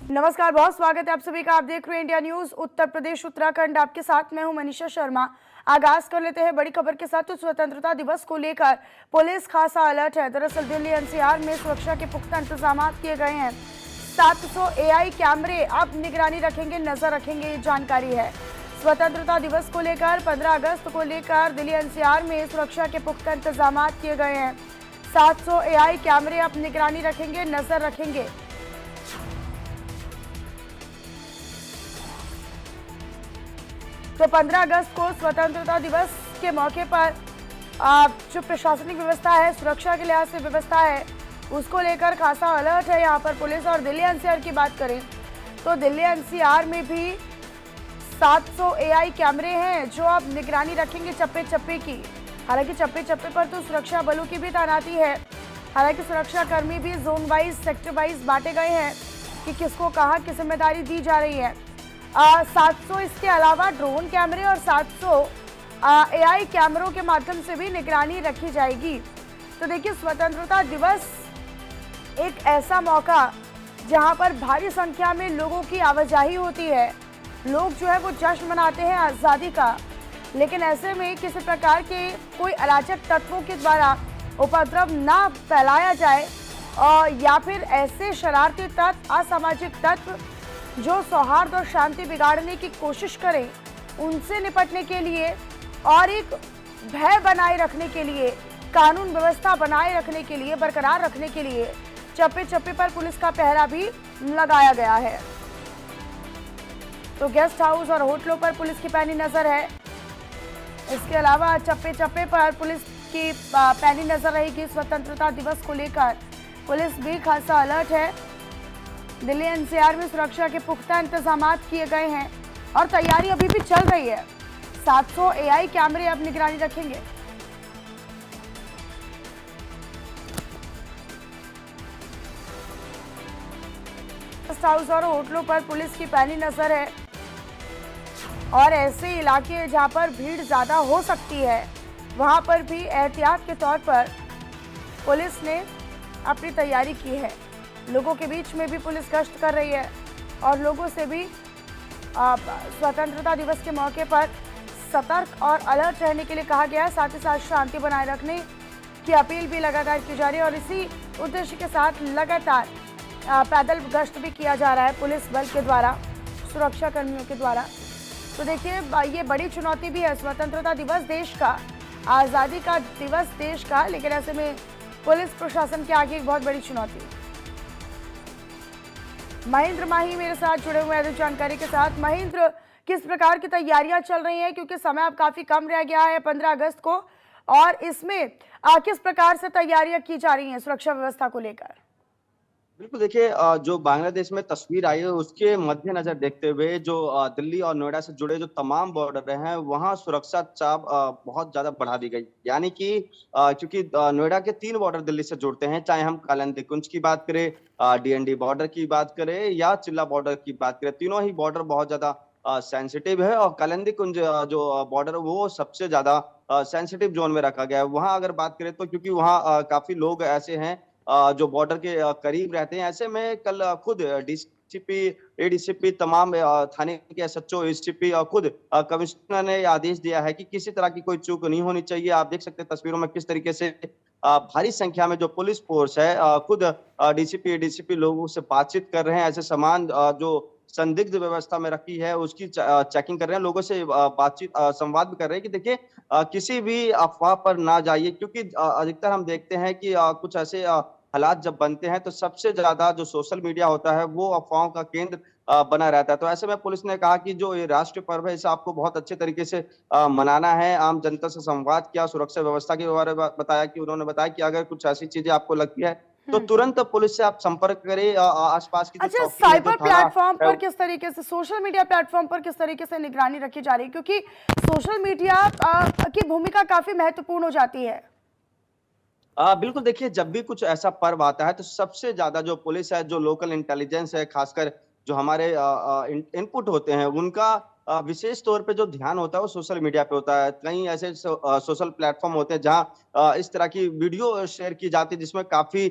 नमस्कार, बहुत स्वागत है आप सभी का। आप देख रहे हैं इंडिया न्यूज उत्तर प्रदेश उत्तराखंड। आपके साथ मैं हूं मनीषा शर्मा। आगाज कर लेते हैं बड़ी खबर के साथ। तो स्वतंत्रता दिवस को लेकर पुलिस खासा अलर्ट है। दरअसल दिल्ली एनसीआर में सुरक्षा के पुख्ता इंतजाम किए गए हैं। 700 एआई कैमरे अब निगरानी रखेंगे, नजर रखेंगे, ये जानकारी है। स्वतंत्रता दिवस को लेकर 15 अगस्त को लेकर दिल्ली एनसीआर में सुरक्षा के पुख्ता इंतजाम किए गए हैं। 700 एआई कैमरे अब निगरानी रखेंगे, नजर रखेंगे। तो 15 अगस्त को स्वतंत्रता दिवस के मौके पर जो प्रशासनिक व्यवस्था है, सुरक्षा के लिहाज से व्यवस्था है, उसको लेकर खासा अलर्ट है यहाँ पर पुलिस। और दिल्ली एनसीआर की बात करें तो दिल्ली एनसीआर में भी 700 एआई कैमरे हैं जो अब निगरानी रखेंगे चप्पे चप्पे की। हालांकि चप्पे चप्पे पर तो सुरक्षा बलों की भी तैनाती है। हालांकि सुरक्षा कर्मी भी जोन वाइज, सेक्टर वाइज बांटे गए हैं कि किसको कहाँ की जिम्मेदारी दी जा रही है। 700 इसके अलावा ड्रोन कैमरे और 700 एआई कैमरों के माध्यम से भी निगरानी रखी जाएगी। तो देखिए, स्वतंत्रता दिवस एक ऐसा मौका जहां पर भारी संख्या में लोगों की आवाजाही होती है। लोग जो है वो जश्न मनाते हैं आज़ादी का। लेकिन ऐसे में किसी प्रकार के कोई अराजक तत्वों के द्वारा उपद्रव ना फैलाया जाए या फिर ऐसे शरारती तत्व, असामाजिक तत्व जो सौहार्द और शांति बिगाड़ने की कोशिश करें, उनसे निपटने के लिए और एक भय बनाए रखने के लिए, कानून व्यवस्था बनाए रखने के लिए, बरकरार रखने के लिए चप्पे चप्पे पर पुलिस का पहरा भी लगाया गया है। तो गेस्ट हाउस और होटलों पर पुलिस की पैनी नजर है। इसके अलावा चप्पे चप्पे पर पुलिस की पैनी नजर रहेगी। स्वतंत्रता दिवस को लेकर पुलिस भी खासा अलर्ट है। दिल्ली एनसीआर में सुरक्षा के पुख्ता इंतजाम किए गए हैं और तैयारी अभी भी चल रही है। 700 एआई कैमरे अब निगरानी रखेंगे। गेस्ट हाउस और होटलों पर पुलिस की पैनी नजर है और ऐसे इलाके जहां पर भीड़ ज्यादा हो सकती है, वहां पर भी एहतियात के तौर पर पुलिस ने अपनी तैयारी की है। लोगों के बीच में भी पुलिस गश्त कर रही है और लोगों से भी स्वतंत्रता दिवस के मौके पर सतर्क और अलर्ट रहने के लिए कहा गया है। साथ ही साथ शांति बनाए रखने की अपील भी लगातार की जा रही है और इसी उद्देश्य के साथ लगातार पैदल गश्त भी किया जा रहा है पुलिस बल के द्वारा, सुरक्षा कर्मियों के द्वारा। तो देखिए, ये बड़ी चुनौती भी है। स्वतंत्रता दिवस देश का, आज़ादी का दिवस देश का, लेकिन ऐसे में पुलिस प्रशासन के आगे एक बहुत बड़ी चुनौती। महेंद्र माही मेरे साथ जुड़े हुए हैं अधिक जानकारी के साथ। महेंद्र, किस प्रकार की तैयारियां चल रही हैं, क्योंकि समय अब काफी कम रह गया है 15 अगस्त को, और इसमें किस प्रकार से तैयारियां की जा रही हैं सुरक्षा व्यवस्था को लेकर? बिल्कुल, देखिए जो बांग्लादेश में तस्वीर आई है उसके मद्देनजर देखते हुए जो दिल्ली और नोएडा से जुड़े जो तमाम बॉर्डर हैं वहां सुरक्षा चाप बहुत ज्यादा बढ़ा दी गई। यानी कि क्योंकि नोएडा के 3 बॉर्डर दिल्ली से जुड़ते हैं, चाहे हम कालिंदी कुंज की बात करें, डीएनडी बॉर्डर की बात करें या चिल्ला बॉर्डर की बात करें, तीनों ही बॉर्डर बहुत ज्यादा सेंसिटिव है। और कालिंदी कुंज जो बॉर्डर वो सबसे ज्यादा सेंसिटिव जोन में रखा गया है। वहां अगर बात करें तो क्योंकि वहाँ काफी लोग ऐसे हैं जो बॉर्डर के करीब रहते हैं, ऐसे में कल खुद डीसीपी, एडीसीपी, तमाम थाने के एसएचओ, एसटीपी और खुद कमिश्नर ने आदेश दिया है कि किसी तरह की कोई चूक नहीं होनी चाहिए। आप देख सकते हैं तस्वीरों में किस तरीके से भारी संख्या में जो पुलिस फोर्स है खुद डीसीपी, एडीसीपी लोगों से बातचीत कर रहे हैं। ऐसे सामान जो संदिग्ध व्यवस्था में रखी है उसकी चेकिंग कर रहे हैं, लोगों से बातचीत संवाद भी कर रहे हैं कि देखिए किसी भी अफवाह पर ना जाइए, क्योंकि अधिकतर हम देखते हैं कि कुछ ऐसे हालात जब बनते हैं तो सबसे ज्यादा जो सोशल मीडिया होता है वो अफवाहों का केंद्र बना रहता है। तो ऐसे में पुलिस ने कहा कि जो ये राष्ट्रीय पर्व है इसे आपको बहुत अच्छे तरीके से मनाना है। आम जनता से संवाद किया, सुरक्षा व्यवस्था के बारे में बताया कि उन्होंने बताया कि अगर कुछ ऐसी चीजें आपको लगती है तो तुरंत पुलिस से आप संपर्क करें। आसपास की जो अच्छा, चौकी है, जो साइबर थाना प्लेटफॉर्म है। पर किस तरीके से, सोशल मीडिया प्लेटफॉर्म पर किस तरीके से निगरानी रखी जा रही है, क्योंकि सोशल मीडिया की भूमिका काफी महत्वपूर्ण हो जाती है? बिल्कुल, देखिए जब भी कुछ ऐसा पर्व आता है तो सबसे ज्यादा जो पुलिस है, जो लोकल इंटेलिजेंस है, खासकर जो हमारे इनपुट होते हैं उनका विशेष तौर पे जो ध्यान होता है वो सोशल मीडिया पे होता है। कई ऐसे सोशल प्लेटफ़ॉर्म होते हैं जहाँ इस तरह की वीडियो शेयर की जाती है जिसमें काफ़ी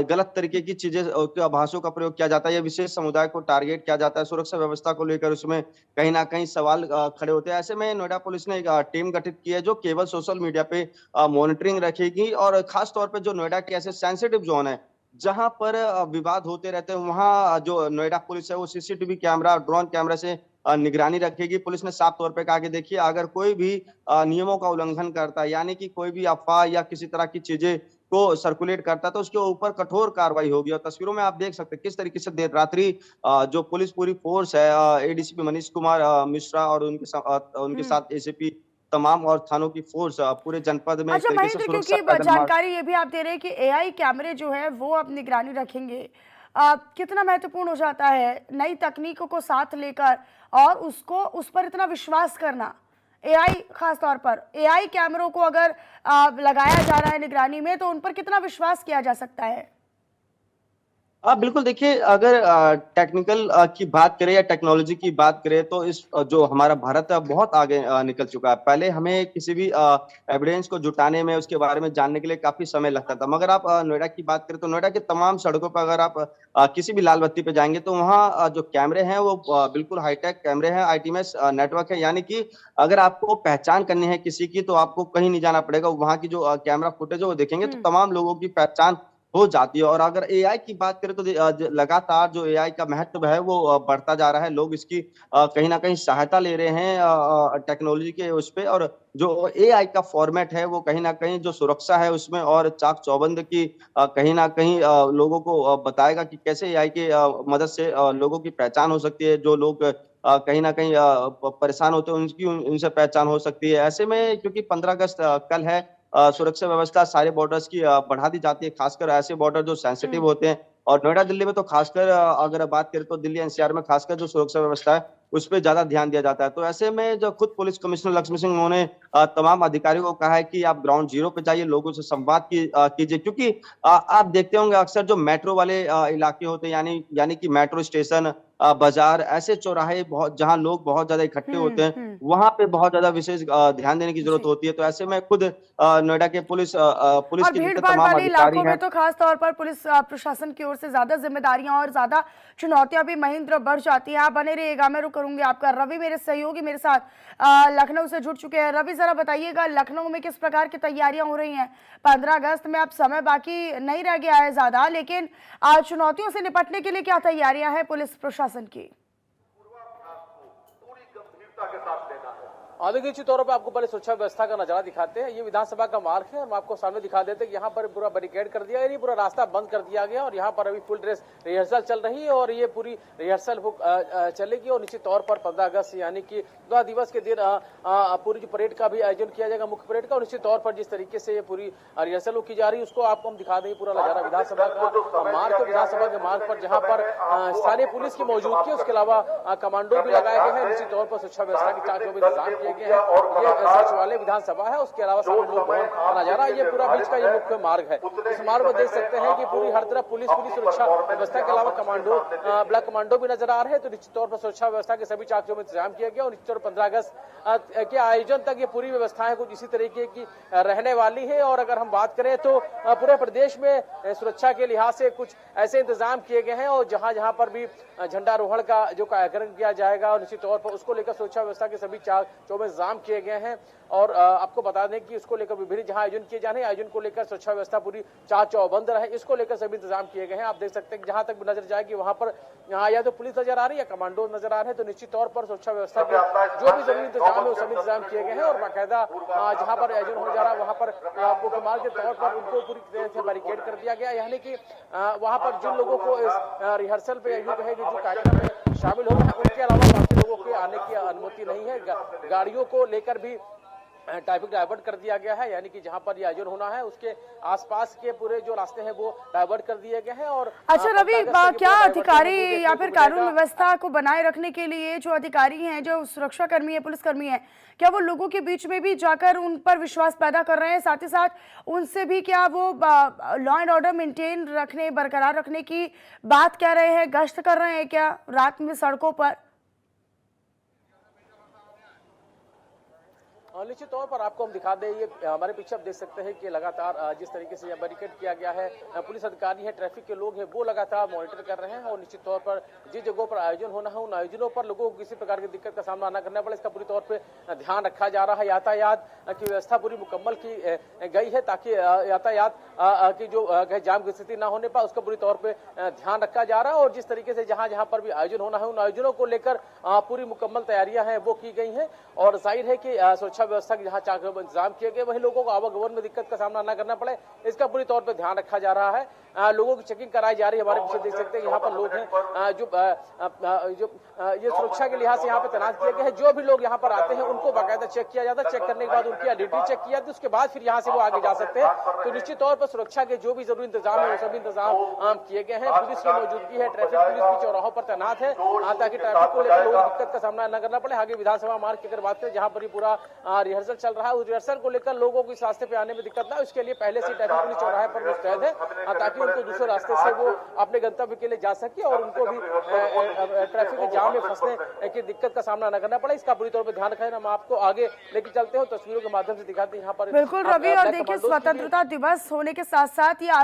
गलत तरीके की चीज़ें के आभासों का प्रयोग किया जाता है या विशेष समुदाय को टारगेट किया जाता है। सुरक्षा व्यवस्था को लेकर उसमें कहीं न कहीं सवाल खड़े होते हैं। ऐसे में नोएडा पुलिस ने एक टीम गठित की है जो केवल सोशल मीडिया पे मॉनिटरिंग रखेगी और ख़ास तौर पे जो नोएडा के ऐसे सेंसिटिव ज़ोन है, जहाँ पर विवाद होते रहते हैं, वहाँ जो नोएडा पुलिस है वो सीसीटीवी कैमरा, ड्रोन कैमरा से निगरानी रखेगी। पुलिस ने साफ तौर पे कहा कि देखिए अगर कोई भी नियमों का उल्लंघन करता है, यानी कि कोई भी अफ़वाह या किसी तरह की चीज़ें को सर्कुलेट करता है, तो उसके ऊपर कठोर कार्रवाई होगी और तस्वीरों में आप देख सकते हैं किस तरीके से देर रात्रि जो पुलिस पूरी फ़ोर्स है एडीसीपी मनीष कुमार मिश्रा और उनके हम्म। साथ एसीपी तमाम और थानों की फ़ोर्स पूरे जनपद में एक अच्छा तरीके से महेंद्र, सुरक्षा क्योंकि का गढ़मार। जानकारी ये भी आप दे रहे हैं कि एआई कैमरे जो है वो अब निगरानी रखेंगे, कितना महत्वपूर्ण हो जाता है नई तकनीकों को साथ लेकर और उसको उस पर इतना विश्वास करना। एआई खास तौर पर एआई कैमरों को अगर लगाया जा रहा है निगरानी में, तो उन पर कितना विश्वास किया जा सकता है? हाँ, बिल्कुल देखिए अगर टेक्निकल की बात करें या टेक्नोलॉजी की बात करें तो इस जो हमारा भारत है बहुत आगे निकल चुका है। पहले हमें किसी भी एविडेंस को जुटाने में, उसके बारे में जानने के लिए काफ़ी समय लगता था। मगर आप नोएडा की बात करें तो नोएडा के तमाम सड़कों पर अगर आप किसी भी लाल बत्ती पे जाएँगे तो वहाँ जो कैमरे हैं वो बिल्कुल हाईटेक कैमरे हैं, आईटीएमएस नेटवर्क है। यानी कि अगर आपको पहचान करनी है किसी की तो आपको कहीं नहीं जाना पड़ेगा। वहाँ की जो कैमरा फुटेज है वो देखेंगे तो हम्म। तमाम लोगों की पहचान हो जाती है और अगर एआई की बात करें तो लगातार जो एआई का महत्व है वो बढ़ता जा रहा है। लोग इसकी कहीं न कहीं सहायता ले रहे हैं टेक्नोलॉजी के उस पे और जो एआई का फॉर्मेट है वो कहीं न कहीं जो सुरक्षा है उसमें और चाक-चौबंद की कहीं न कहीं लोगों को बताएगा कि कैसे एआई के मदद से लोगों की पहचान हो सकती है। जो लोग कहीं न कहीं प परेशान होते हैं उनसे पहचान हो सकती है। ऐसे में क्योंकि 15 अगस्त कल है सुरक्षा व्यवस्था सारे बॉर्डर्स की बढ़ा दी जाती है, खासकर ऐसे बॉर्डर जो सेंसिटिव हम्म। होते हैं और नोएडा, दिल्ली में तो खासकर अगर बात करें तो दिल्ली एनसीआर में खासकर जो सुरक्षा व्यवस्था है, उस पे ज़्यादा ध्यान दिया जाता है। तो ऐसे में जो खुद पुलिस कमिश्नर लक्ष्मी सिंह उन्होंने तमाम अधिकारियों को कहा है कि आप ग्राउंड ज़ीरो पे जाइए, लोगों से संवाद कीजिए क्योंकि आप देखते होंगे अक्सर जो मेट्रो वाले इलाके होते हैं यानी कि मेट्रो स्टेशन बाज़ार ऐसे चौराहे बहुत जहाँ लोग बहुत ज़्यादा इकट्ठे होते हैं, हम्म। वहाँ पे बहुत ज़्यादा विशेष ध्यान देने की ज़रूरत जी। होती है। तो ऐसे में खुद नोएडा के पुलिस और के जितने भीड़-भाड़ तमाम वाले अधिकारी इलाकों में हैं। तो खास तौर पर पुलिस प्रशासन की ओर से ज़्यादा ज़िम्मेदारियाँ और ज़्यादा चुनौतियाँ भी महेंद्र बढ़ जाती हैं। आप बने रहिएगा, मैं रुक करूँगी आपका। रवि मेरे सहयोगी मेरे साथ लखनऊ से जुड़ चुके हैं। रवि, ज़रा बताइएगा लखनऊ में किस प्रकार की तैयारियाँ हो रही हैं? 15 अगस्त में अब समय बाकी नहीं रह गया है ज़्यादा, लेकिन चुनौतियों से निपटने के लिए क्या तैयारियाँ हैं पुलिस प्रशासन की? देखिए निश्चित तौर पर आपको पहले सुरक्षा व्यवस्था का नजारा दिखाते हैं। ये विधानसभा का मार्ग है और हम आपको सामने दिखा देते हैं कि यहाँ पर पूरा बैरिकेड कर दिया गया, पूरा रास्ता बंद कर दिया गया और यहाँ पर अभी फुल ड्रेस रिहर्सल चल रही है और ये पूरी रिहर्सल चलेगी और निश्चित तौर पर 15 अगस्त यानी कि 2 दिवस के दिन पूरी जो परेड का भी आयोजन किया जाएगा, मुख्य परेड का। और निश्चित तौर पर जिस तरीके से ये पूरी रिहर्सल की जा रही है उसको आपको हम दिखा देंगे पूरा नजारा विधानसभा का मार्ग, तो विधानसभा के मार्ग पर जहाँ पर स्थानीय पुलिस की मौजूदगी है, उसके अलावा कमांडो भी लगाए गए हैं। निश्चित तौर पर सुरक्षा व्यवस्था की चाक चौबंद इंतजाम किए गए हैं। ये सचिवालय विधानसभा है, उसके अलावा सामने लोक भवन का नजारा, ये पूरा बीच का ये मुख्य मार्ग है। इस मार्ग में देख सकते हैं कि पूरी हर तरफ पुलिस सुरक्षा व्यवस्था के अलावा कमांडो ब्लैक कमांडो भी नजर आ रहे हैं। तो निश्चित तौर पर सुरक्षा व्यवस्था के सभी चाक चौबंद इंतजाम किया गया और निश्चित तौर पर 15 अगस्त के आयोजन तक ये पूरी व्यवस्थाएं कुछ इसी तरीके की रहने वाली है। और अगर हम बात करें तो पूरे प्रदेश में सुरक्षा के लिहाज से कुछ ऐसे इंतजाम किए गए हैं और जहां जहां पर भी झंडारोहण का जो कार्यक्रम किया जाएगा और निश्चित तौर पर उसको लेकर सुरक्षा व्यवस्था के सभी चाक चौबंद इंतजाम किए गए हैं। और आपको बता दें कि उसको लेकर विभिन्न जहां आयोजन किए जाने आयोजन को लेकर सुरक्षा व्यवस्था पूरी चाक चौबंद रहे, इसको लेकर सभी इंतजाम किए गए हैं। आप देख सकते हैं कि जहां तक भी नजर जाएगी वहां पर या तो पुलिस नजर आ रही है या कमांडो नजर आ रहे हैं। तो निश्चित तौर पर सुरक्षा व्यवस्था के जो भी जरूरी इंतजाम है वो सभी इंतजाम किए गए हैं और बाकायदा जहां पर आयोजन होने जा रहा है वहां पर मुख्य मार्ग के तौर पर उनको पूरी तरह से बैरिकेड कर दिया गया, यानी कि वहां पर जिन लोगों को इस रिहर्सल पे यूं कहे जो कार्यक्रम में शामिल हो रहे हैं उनके अलावा बाकी लोगों के आने की अनुमति नहीं है। गाड़ियों को लेकर भी ट्रैफिक डाइवर्ट कर दिया गया है, यानी कि जहां पर ये आयोजन होना है उसके आसपास के पूरे जो रास्ते हैं वो डाइवर्ट कर दिए गए हैं। और अच्छा रवि, क्या अधिकारी या फिर कानून व्यवस्था को बनाए रखने के लिए जो अधिकारी हैं, जो सुरक्षा कर्मी है, पुलिसकर्मी हैं, क्या वो लोगों के बीच में भी जाकर उन पर विश्वास पैदा कर रहे हैं? साथ ही साथ उनसे भी क्या वो लॉ एंड ऑर्डर मेंटेन रखने, बरकरार रखने की बात कह रहे हैं? गश्त कर रहे हैं क्या रात में सड़कों पर? निश्चित तौर पर आपको हम दिखा दें, ये हमारे पीछे आप देख सकते हैं कि लगातार जिस तरीके से यह बैरिकेड किया गया है, पुलिस अधिकारी है, ट्रैफिक के लोग हैं, वो लगातार मॉनिटर कर रहे हैं और निश्चित तौर पर जिस जगहों पर आयोजन होना है उन आयोजनों पर लोगों को किसी प्रकार की दिक्कत का सामना न करना पड़े, इसका पूरी तौर पर ध्यान रखा जा रहा है। यातायात की व्यवस्था पूरी मुकम्मल की गई है ताकि यातायात की जो जाम की स्थिति न होने पाए उसका पूरी तौर पर ध्यान रखा जा रहा है। और जिस तरीके से जहां जहां पर भी आयोजन होना है उन आयोजनों को लेकर पूरी मुकम्मल तैयारियां हैं वो की गई हैं और जाहिर है कि सुरक्षा व्यवस्था के जहां चाक इंतजाम किए गए वहीं लोगों को आवागमन में दिक्कत का सामना न करना पड़े, इसका पूरी तौर पर ध्यान रखा जा रहा है। लोगों की चेकिंग कराई जा रही है। हमारे पीछे देख सकते हैं यहाँ पर लोग हैं जो ये सुरक्षा के लिहाज से यहाँ पे तैनात किए गए हैं। जो भी लोग यहाँ पर आते हैं उनको बाकायदा चेक किया जाता है, चेक करने के बाद उनकी आइडेंटिटी चेक किया जाती है, उसके बाद फिर यहाँ से वो आगे जा सकते हैं। तो निश्चित तौर पर सुरक्षा के जो भी जरूरी इंतजाम है वो सभी इंतजाम किए गए हैं। पुलिस की मौजूदगी है, ट्रैफिक पुलिस भी चौराहों पर तैनात है ताकि ट्रैफिक को लेकर लोगों को दिक्कत का सामना न करना पड़े। आगे विधानसभा मार्ग की अगर बात करें जहाँ पर ये पूरा रिहर्सल चल रहा है, उस रिहर्सल को लेकर लोगों को इस रास्ते पे आने में दिक्कत ना, उसके लिए पहले से ट्रैफिक पुलिस चौराहे पर मुस्तैद है ताकि उनको दूसरे रास्ते से वो अपने गंतव्य के लिए जा सके और उनको भी ट्रैफिक के जाम में फंसने की दिक्कत का सामना न करना पड़े, इसका पूरी तौर पर ध्यान रखें। हम आपको आगे लेके चलते हैं, तस्वीरों के माध्यम से दिखाते हैं यहाँ पर। बिल्कुल रवि, और देखिए स्वतंत्रता दिवस होने के साथ साथ ये